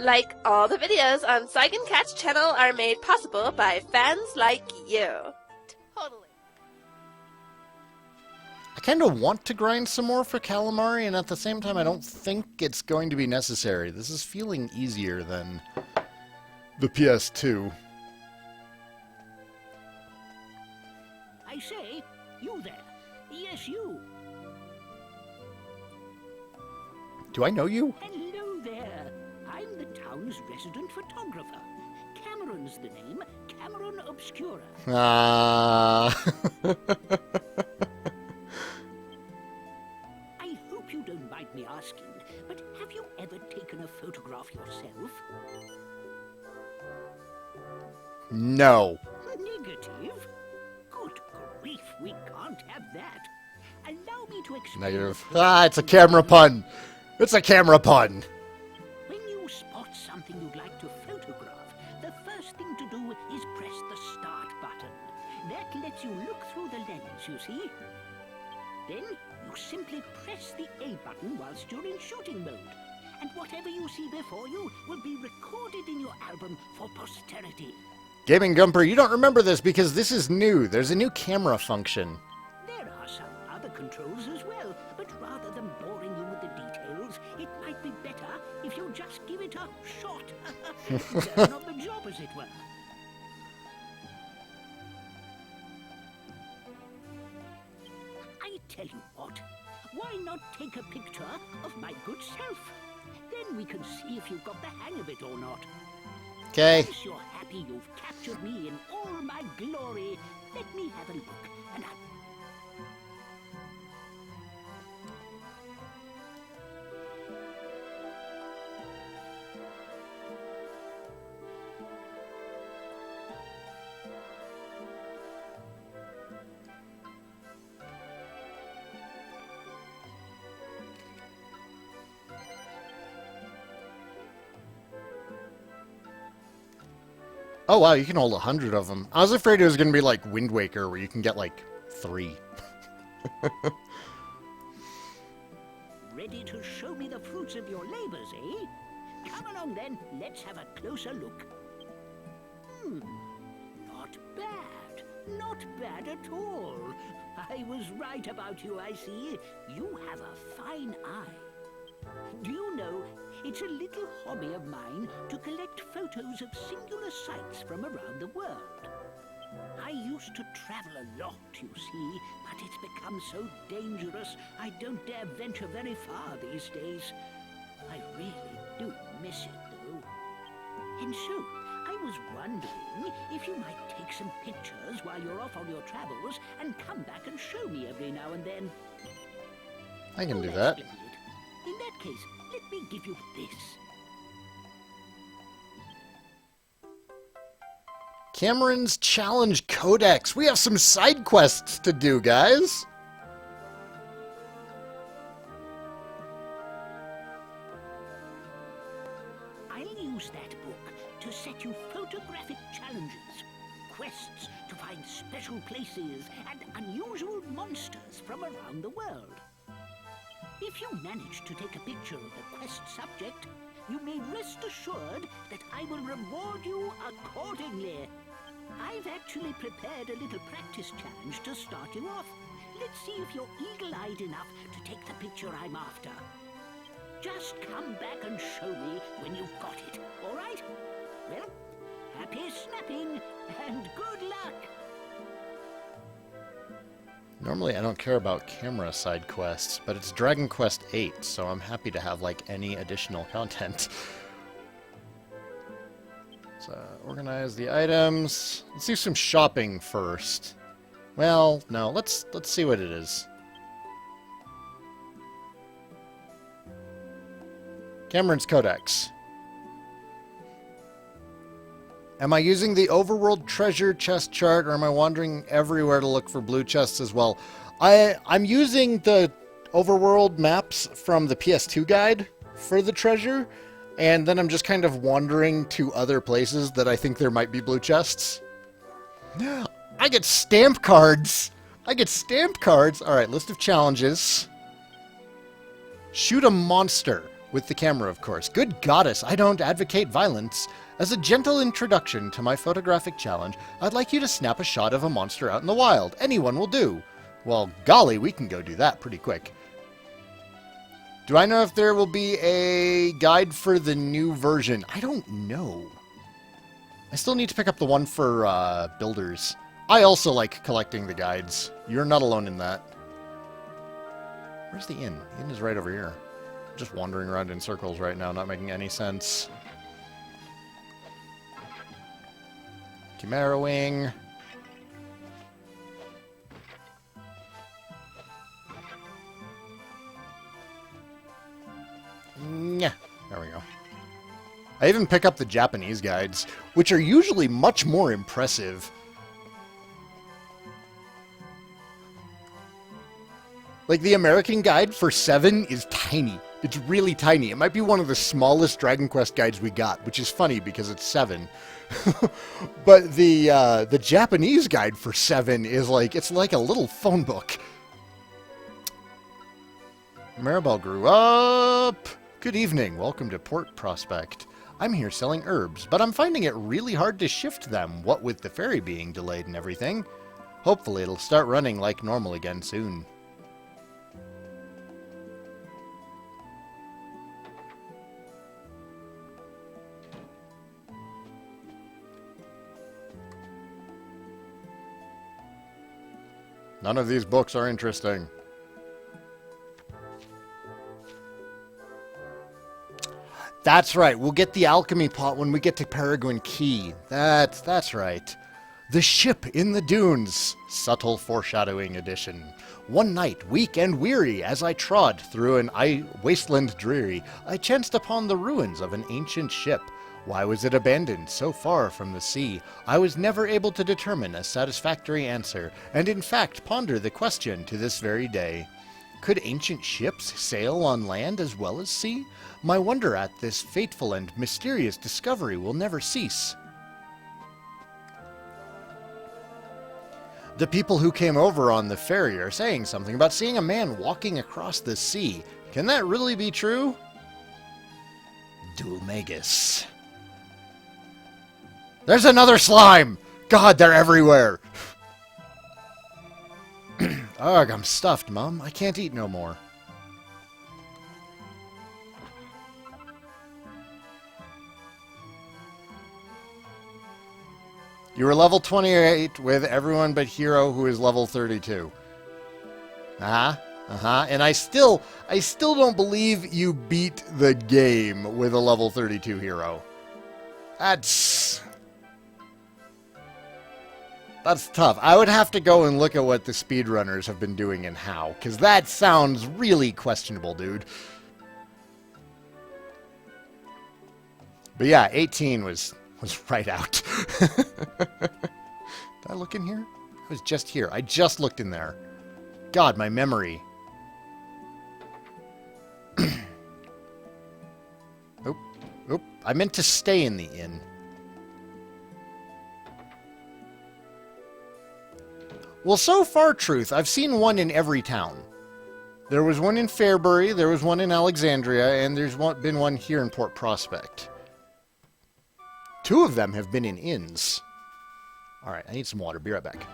Like all the videos on Saigancat's channel are made possible by fans like you. Totally. I kind of want to grind some more for calamari, and at the same time I don't think it's going to be necessary. This is feeling easier than the PS2. I say, you there. Yes, you. Do I know you? Hello there. I'm the town's resident photographer. Cameron's the name. Cameron Obscura. Ah. I hope you don't mind me asking, but have you ever taken a photograph yourself? No. Negative? Good grief, we can't have that. Allow me to explain. Negative. Ah, it's a camera pun. It's a camera pun. When you spot something you'd like to photograph, the first thing to do is press the start button. That lets you look through the lens, you see? Then you simply press the A button whilst you're in shooting mode. And whatever you see before you will be recorded in your album for posterity. Gaming Gumper, you don't remember this because this is new. There's a new camera function. There are some other controls as well, but rather than boring you with the details, it might be better if you just give it a shot. Turn on the job, as it were. I tell you what, why not take a picture of my good self? Then we can see if you've got the hang of it or not. Okay. Once you're happy you've captured me in all my glory, let me have a look, and Oh wow, you can hold 100 of them. I was afraid it was going to be like Wind Waker, where you can get like 3. ready to show me the fruits of your labors, eh? Come along then, let's have a closer look. Not bad. Not bad at all. I was right about you, I see. You have a fine eye. Do you know, it's a little hobby of mine to collect photos of singular sights from around the world. I used to travel a lot, you see, but it's become so dangerous I don't dare venture very far these days. I really do miss it, though. And so, I was wondering if you might take some pictures while you're off on your travels and come back and show me every now and then. I can do That's that. splendid. In that case, let me give you this. Cameron's Challenge Codex. We have some side quests to do, guys. I'll use that book to set you photographic challenges, quests to find special places and unusual monsters from around the world. If you manage to take a picture of the quest subject, you may rest assured that I will reward you accordingly. I've actually prepared a little practice challenge to start you off. Let's see if you're eagle-eyed enough to take the picture I'm after. Just come back and show me when you've got it, all right? Well, happy snapping and good luck! Normally I don't care about camera side quests, but it's Dragon Quest VIII, so I'm happy to have like any additional content. So, organize the items. Let's do some shopping first. Well, no, let's see what it is. Cameron's Codex. Am I using the overworld treasure chest chart, or am I wandering everywhere to look for blue chests as well? I'm using the overworld maps from the PS2 guide for the treasure, and then I'm just kind of wandering to other places that I think there might be blue chests. I get stamp cards! I get stamp cards! Alright, list of challenges. Shoot a monster. With the camera, of course. Good goddess, I don't advocate violence. As a gentle introduction to my photographic challenge, I'd like you to snap a shot of a monster out in the wild. Anyone will do. Well, golly, we can go do that pretty quick. Do I know if there will be a guide for the new version? I don't know. I still need to pick up the one for builders. I also like collecting the guides. You're not alone in that. Where's the inn? The inn is right over here. I'm just wandering around in circles right now, not making any sense. Chimera Wing. Yeah, there we go. I even pick up the Japanese guides, which are usually much more impressive. Like, the American guide for 7 is tiny. It's really tiny. It might be one of the smallest Dragon Quest guides we got, which is funny because it's 7. But the Japanese guide for 7 is like, it's like a little phone book. Maribel grew up. Good evening. Welcome to Port Prospect. I'm here selling herbs, but I'm finding it really hard to shift them, what with the ferry being delayed and everything. Hopefully it'll start running like normal again soon. None of these books are interesting. That's right. We'll get the alchemy pot when we get to Peregrine Key. That's right. The Ship in the Dunes. Subtle foreshadowing edition. One night, weak and weary, as I trod through an wasteland dreary, I chanced upon the ruins of an ancient ship. Why was it abandoned so far from the sea? I was never able to determine a satisfactory answer, and in fact ponder the question to this very day. Could ancient ships sail on land as well as sea? My wonder at this fateful and mysterious discovery will never cease. The people who came over on the ferry are saying something about seeing a man walking across the sea. Can that really be true? Dulmagus. There's another slime! God, they're everywhere! Ugh, I'm stuffed, Mum. I can't eat no more. You were level 28 with everyone but Hero, who is level 32. And I still don't believe you beat the game with a level 32 hero. That's tough. I would have to go and look at what the speedrunners have been doing and how, because that sounds really questionable, dude. But yeah, 18 was right out. Did I look in here? I was just here. I just looked in there. God, my memory. Oop. I meant to stay in the inn. Well, so far, Truth, I've seen one in every town. There was one in Fairbury, there was one in Alexandria, and there's been one here in Port Prospect. 2 of them have been in inns. Alright, I need some water. Be right back.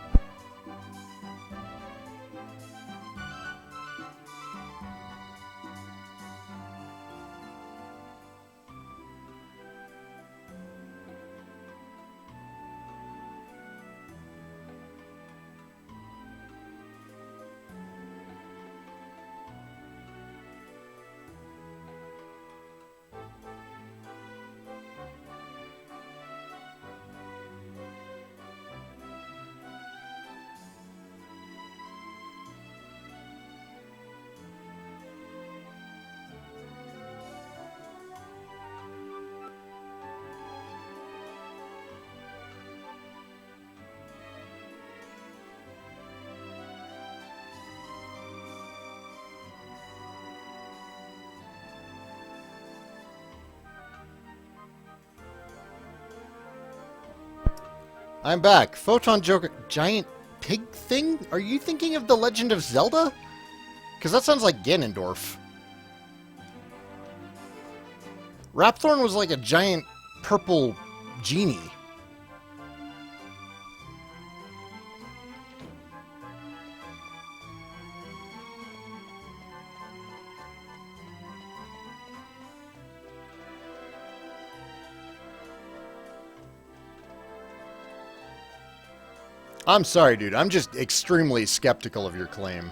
I'm back. Photon Joker... Giant pig thing? Are you thinking of The Legend of Zelda? Because that sounds like Ganondorf. Rapthorn was like a giant purple genie. I'm sorry, dude. I'm just extremely skeptical of your claim.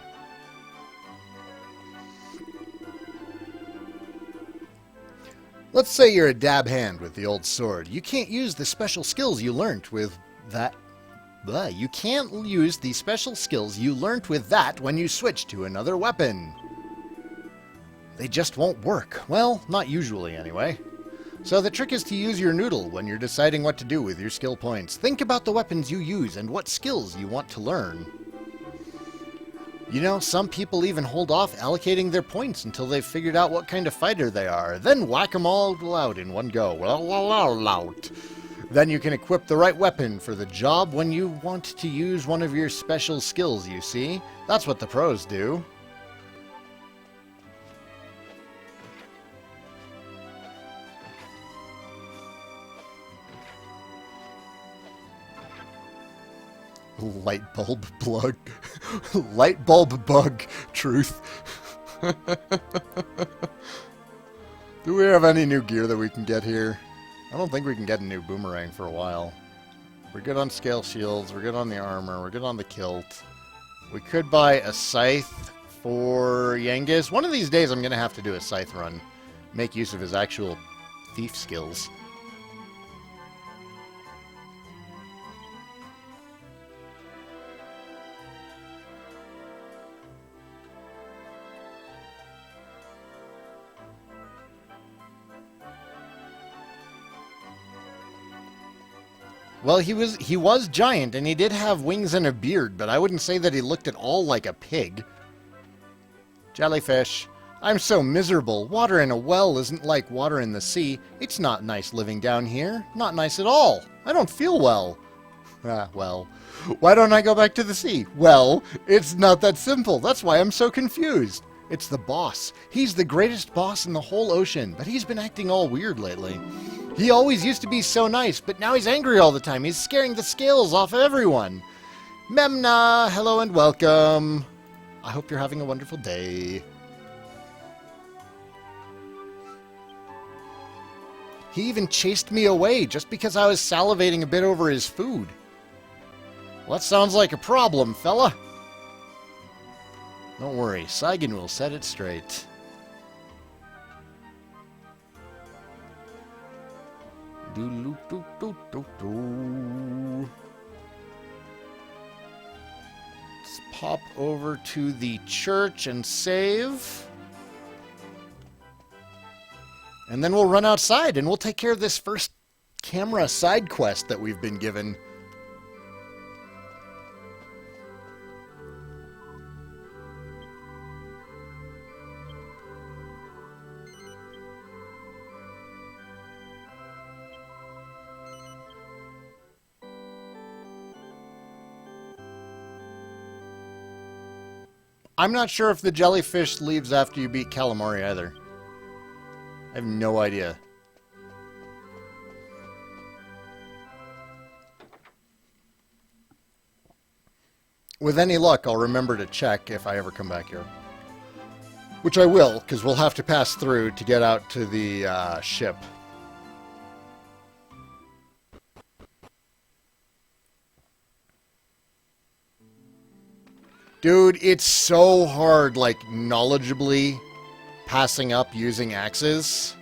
Let's say you're a dab hand with the old sword. You can't use the special skills you learnt with that. You can't use the special skills you learnt with that when you switch to another weapon. They just won't work. Well, not usually anyway. So the trick is to use your noodle when you're deciding what to do with your skill points. Think about the weapons you use and what skills you want to learn. You know, some people even hold off allocating their points until they've figured out what kind of fighter they are, then whack them all out in one go. Then you can equip the right weapon for the job when you want to use one of your special skills, you see? That's what the pros do. Light bulb bug. Light bulb bug. Truth. Do we have any new gear that we can get here? I don't think we can get a new boomerang for a while. We're good on scale shields. We're good on the armor. We're good on the kilt. We could buy a scythe for Yengiz. One of these days I'm going to have to do a scythe run. Make use of his actual thief skills. Well, he was giant, and he did have wings and a beard, but I wouldn't say that he looked at all like a pig. Jellyfish. I'm so miserable. Water in a well isn't like water in the sea. It's not nice living down here. Not nice at all. I don't feel well. Well. Why don't I go back to the sea? Well, it's not that simple. That's why I'm so confused. It's the boss. He's the greatest boss in the whole ocean, but he's been acting all weird lately. He always used to be so nice, but now he's angry all the time. He's scaring the scales off of everyone. Memna, hello and welcome. I hope you're having a wonderful day. He even chased me away just because I was salivating a bit over his food. Well, that sounds like a problem, fella. Don't worry, Saigan will set it straight. Let's pop over to the church and save. And then we'll run outside and we'll take care of this first camera side quest that we've been given. I'm not sure if the jellyfish leaves after you beat Calamari either. I have no idea. With any luck, I'll remember to check if I ever come back here. Which I will, because we'll have to pass through to get out to the ship. Dude, it's so hard, like, knowledgeably passing up using axes.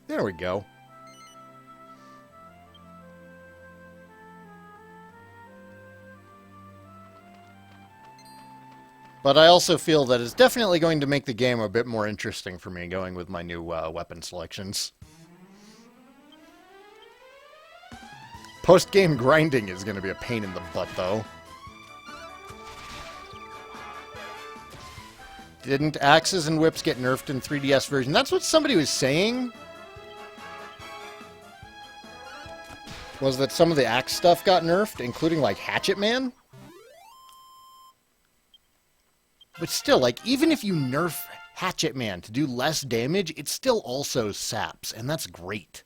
There we go. But I also feel that it's definitely going to make the game a bit more interesting for me, going with my new weapon selections. Post-game grinding is going to be a pain in the butt, though. Didn't axes and whips get nerfed in 3DS version? That's what somebody was saying. was that some of the axe stuff got nerfed, including, like, Hatchet Man. But still, like, even if you nerf Hatchet Man to do less damage, it still also saps, and that's great.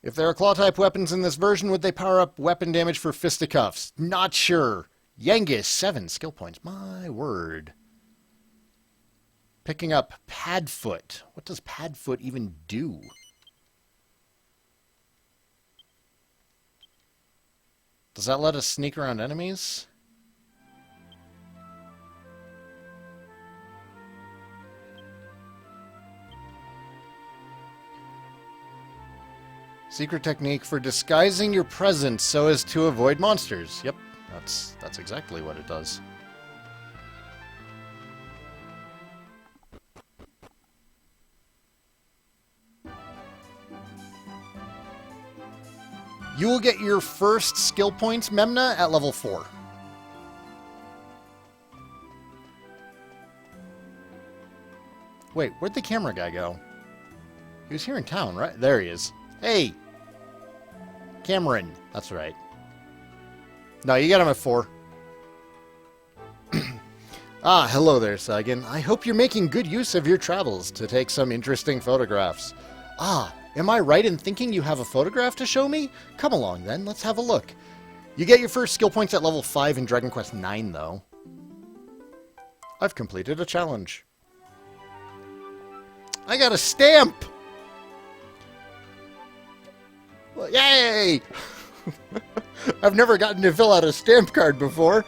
If there are claw-type weapons in this version, would they power up weapon damage for fisticuffs? Not sure. Yengus, 7 skill points. My word. Picking up Padfoot. What does Padfoot even do? Does that let us sneak around enemies? Secret technique for disguising your presence so as to avoid monsters. Yep, that's exactly what it does. You will get your first skill points, Memna, at level 4. Wait, where'd the camera guy go? He was here in town, right? There he is. Hey! Cameron. That's right. No, you got him at 4. Ah, hello there, Saigan. I hope you're making good use of your travels to take some interesting photographs. Ah, am I right in thinking you have a photograph to show me? Come along then, let's have a look. You get your first skill points at level 5 in Dragon Quest IX, though. I've completed a challenge. I got a stamp! Well, yay! I've never gotten to fill out a stamp card before.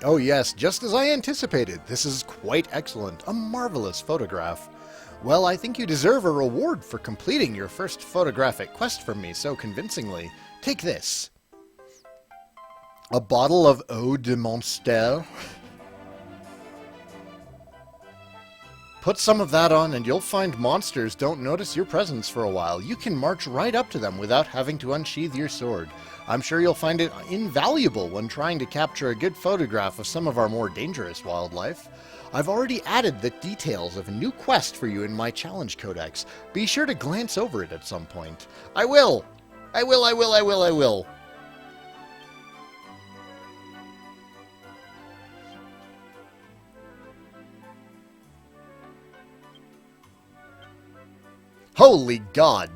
Oh yes, just as I anticipated. This is quite excellent. A marvelous photograph. Well, I think you deserve a reward for completing your first photographic quest from me so convincingly. Take this. A bottle of eau de Monster. Put some of that on and you'll find monsters don't notice your presence for a while. You can march right up to them without having to unsheath your sword. I'm sure you'll find it invaluable when trying to capture a good photograph of some of our more dangerous wildlife. I've already added the details of a new quest for you in my challenge codex. Be sure to glance over it at some point. I will! I will! Holy God!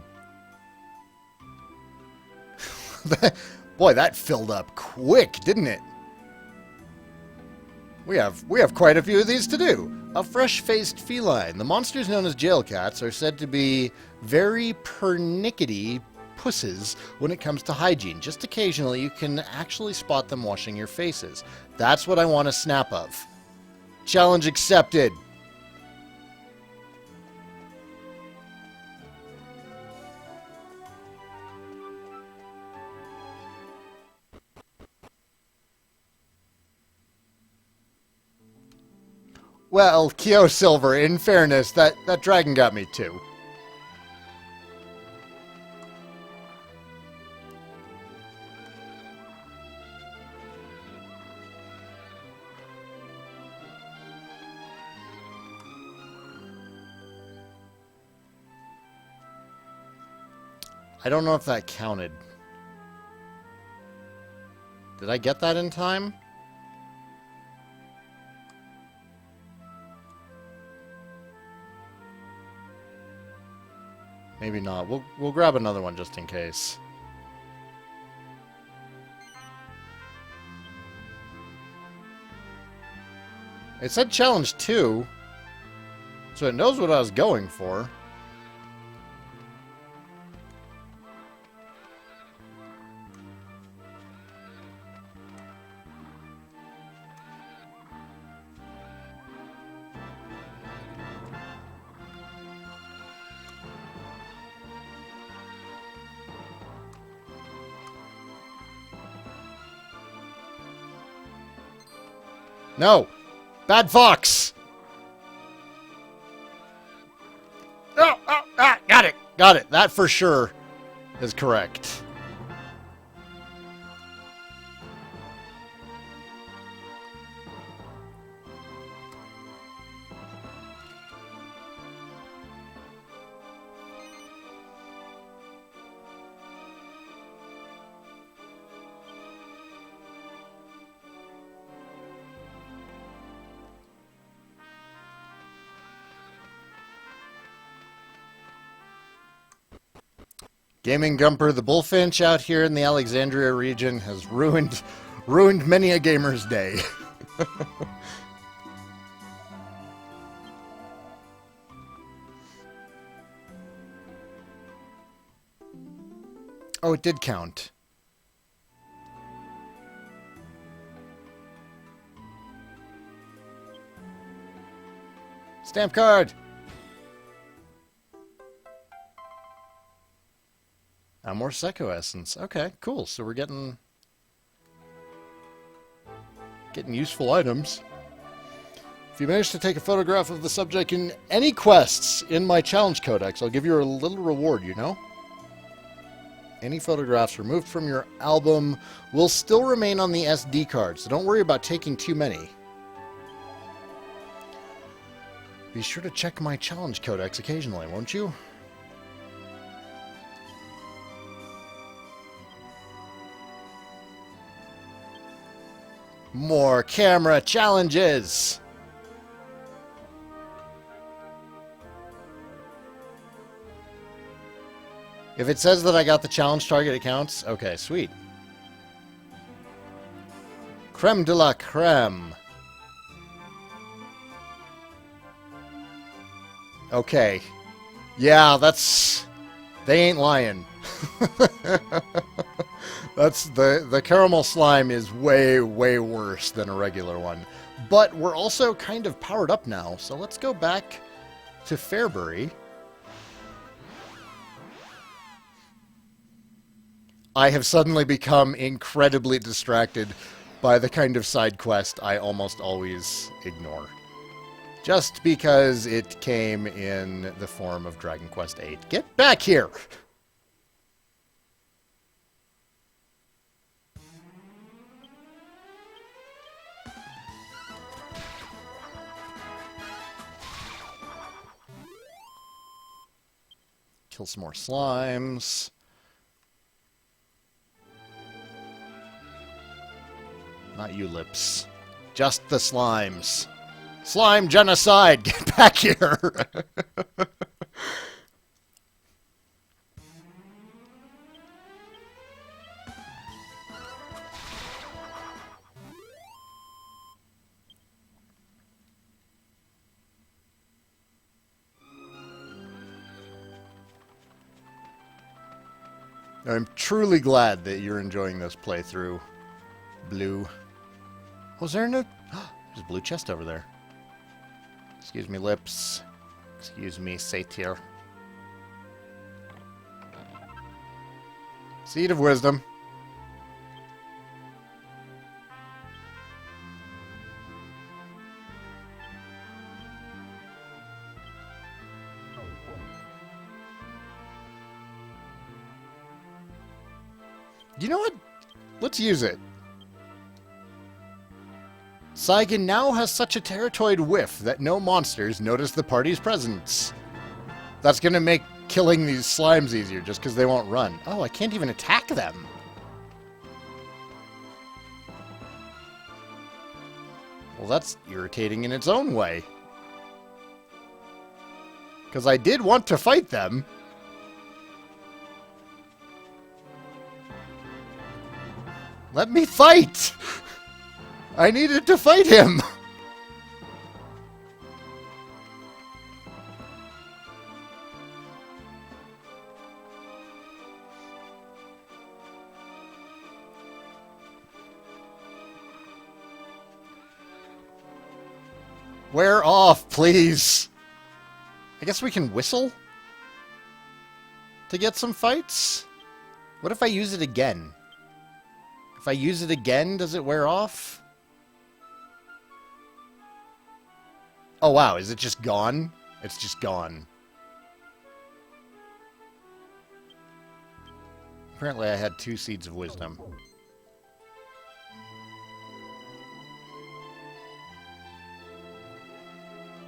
Boy, that filled up quick, didn't it? We have quite a few of these to do. A fresh-faced feline. The monsters known as jail cats are said to be very pernickety pusses when it comes to hygiene. Just occasionally, you can actually spot them washing your faces. That's what I want a snap of. Challenge accepted. Well, Kyo Silver, in fairness, that dragon got me too. I don't know if that counted. Did I get that in time? Maybe not. We'll grab another one just in case. It said challenge 2, so it knows what I was going for. No! Bad fox! Oh, got it! Got it! That for sure is correct. Gaming Gumper the Bullfinch out here in the Alexandria region has ruined many a gamer's day. Oh, it did count. Stamp card! More Psycho Essence. Okay, cool. So we're getting useful items. If you manage to take a photograph of the subject in any quests in my challenge codex, I'll give you a little reward, you know? Any photographs removed from your album will still remain on the SD card, so don't worry about taking too many. Be sure to check my challenge codex occasionally, won't you? More camera challenges! If it says that I got the challenge target, it counts? Okay, sweet. Creme de la creme. Okay. Yeah, that's... They ain't lying. That's the caramel slime is way, way worse than a regular one. But we're also kind of powered up now, so let's go back to VIII. I have suddenly become incredibly distracted by the kind of side quest I almost always ignore. Just because it came in the form of Dragon Quest VIII. Get back here! Kill some more slimes. Not you, Lips. Just the slimes. Slime genocide! Get back here! I'm truly glad that you're enjoying this playthrough, Blue. Was there no... There's a blue chest over there. Excuse me, Lips. Excuse me, Satyr. Seed of Wisdom. You know what? Let's use it. Saigan now has such a territoid whiff that no monsters notice the party's presence. That's going to make killing these slimes easier just because they won't run. Oh, I can't even attack them. Well, that's irritating in its own way. Because I did want to fight them. Let me fight! I needed to fight him! Wear off, please! I guess we can whistle? To get some fights? What if I use it again? If I use it again, does it wear off? Oh wow, is it just gone? It's just gone. Apparently I had 2 seeds of wisdom.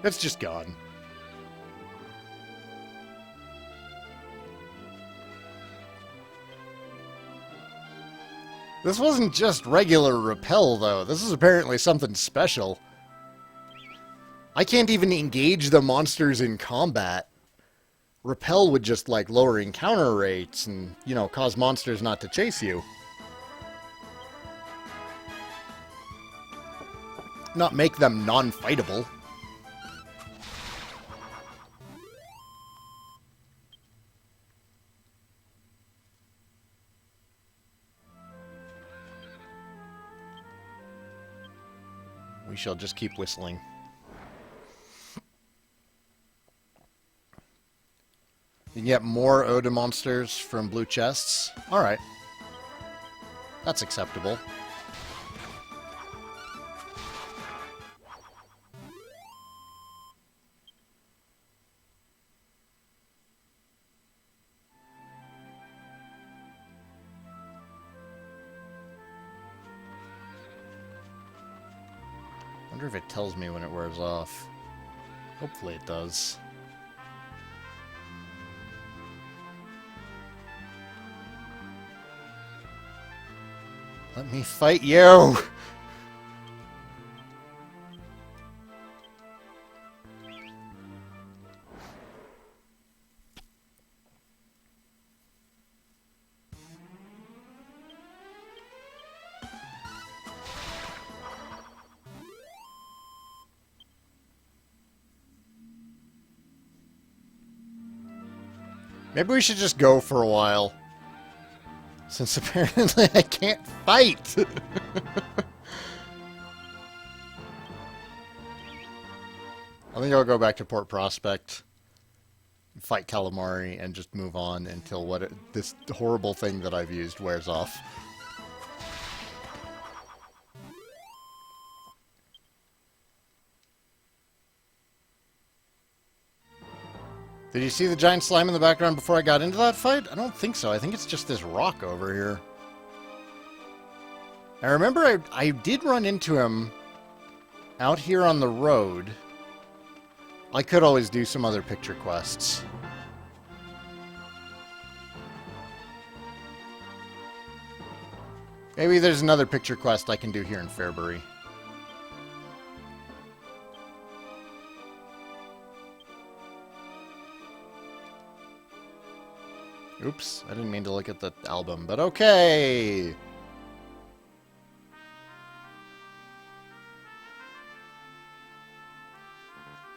It's just gone. This wasn't just regular repel, though. This is apparently something special. I can't even engage the monsters in combat. Repel would just, like, lower encounter rates and, you know, cause monsters not to chase you. Not make them non-fightable. We shall just keep whistling. You can get more Oda monsters from blue chests. Alright. That's acceptable. I wonder if it tells me when it wears off. Hopefully it does. Let me fight you! Maybe we should just go for a while. Since apparently I can't fight! I think I'll go back to Port Prospect, fight Calamari, and just move on until this horrible thing that I've used wears off. Did you see the giant slime in the background before I got into that fight? I don't think so. I think it's just this rock over here. I remember I did run into him out here on the road. I could always do some other picture quests. Maybe there's another picture quest I can do here in Fairbury. Oops, I didn't mean to look at the album, but okay!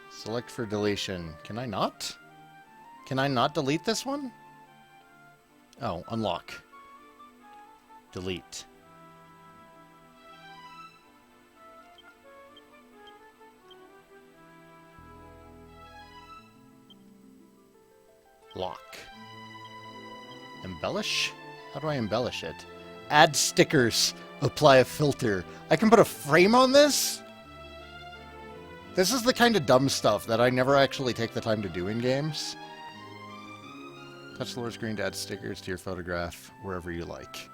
Select for deletion. Can I not? Can I not delete this one? Oh, unlock. Delete. Lock. Embellish? How do I embellish it? Add stickers. Apply a filter. I can put a frame on this? This is the kind of dumb stuff that I never actually take the time to do in games. Touch the lower screen to add stickers to your photograph wherever you like.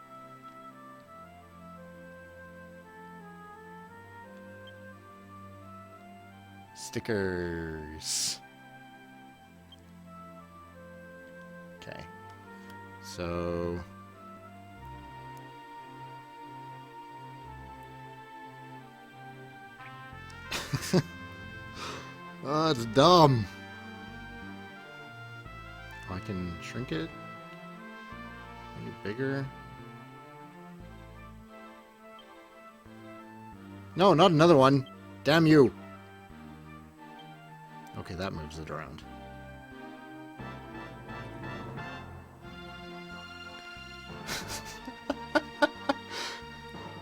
Stickers. Okay. So... oh, it's dumb. I can shrink it. Make it bigger. No, not another one. Damn you. Okay, that moves it around.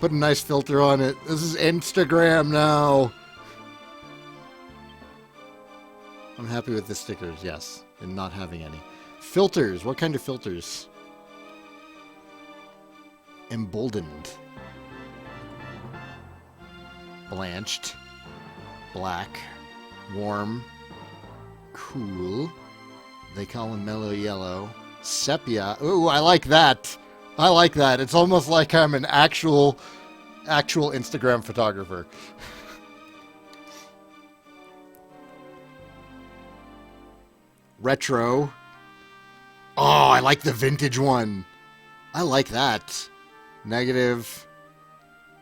Put a nice filter on it. This is Instagram now. I'm happy with the stickers, yes. And not having any. Filters. What kind of filters? Emboldened. Blanched. Black. Warm. Cool. They call him mellow yellow. Sepia. Ooh, I like that. I like that. It's almost like I'm an actual Instagram photographer. Retro. Oh, I like the vintage one. I like that. Negative.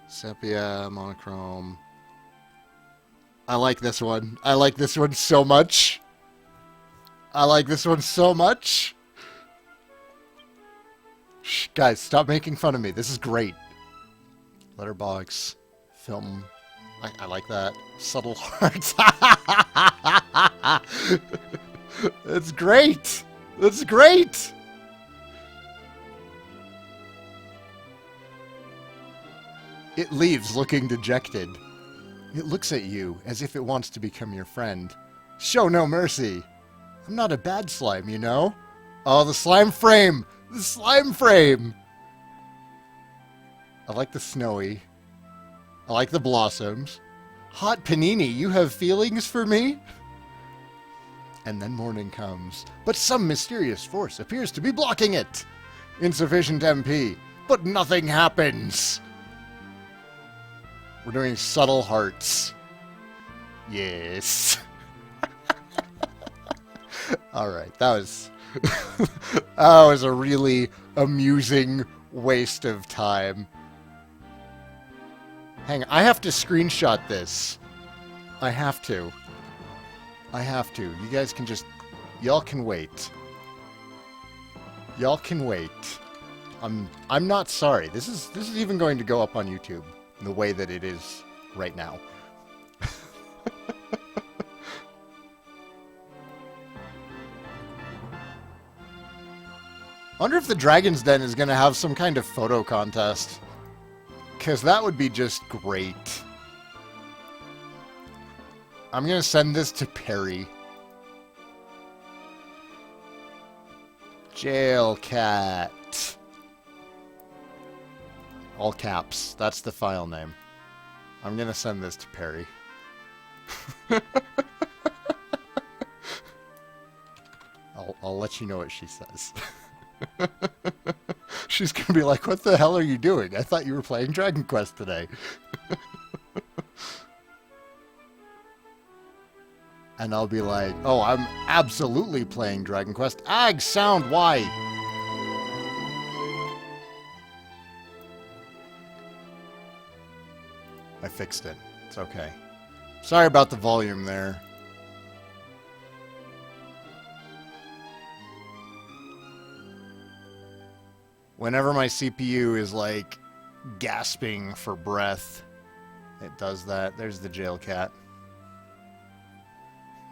Sepia, monochrome. I like this one. I like this one so much. I like this one so much. Shh, guys, stop making fun of me. This is great. Letterbox. Film. I like that. Subtle hearts. That's great. That's great. It leaves looking dejected. It looks at you as if it wants to become your friend. Show no mercy. I'm not a bad slime, you know? Oh, the slime frame! The slime frame! I like the snowy. I like the blossoms. Hot Panini, you have feelings for me? And then morning comes, but some mysterious force appears to be blocking it. Insufficient MP, but nothing happens. We're doing subtle hearts. Yes. Alright, that was... that was a really amusing waste of time. Hang on, I have to screenshot this. I have to. I have to. You guys can just... Y'all can wait. Y'all can wait. I'm not sorry. This is even going to go up on YouTube in the way that it is right now. I wonder if the Dragon's Den is going to have some kind of photo contest. Because that would be just great. I'm going to send this to Perry. Jail cat. All caps. That's the file name. I'm going to send this to Perry. I'll let you know what she says. She's going to be like, what the hell are you doing? I thought you were playing Dragon Quest today. And I'll be like, oh, I'm absolutely playing Dragon Quest. Ag, sound, why? I fixed it. It's okay. Sorry about the volume there. Whenever my CPU is, like, gasping for breath, it does that. There's the jail cat.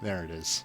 There it is.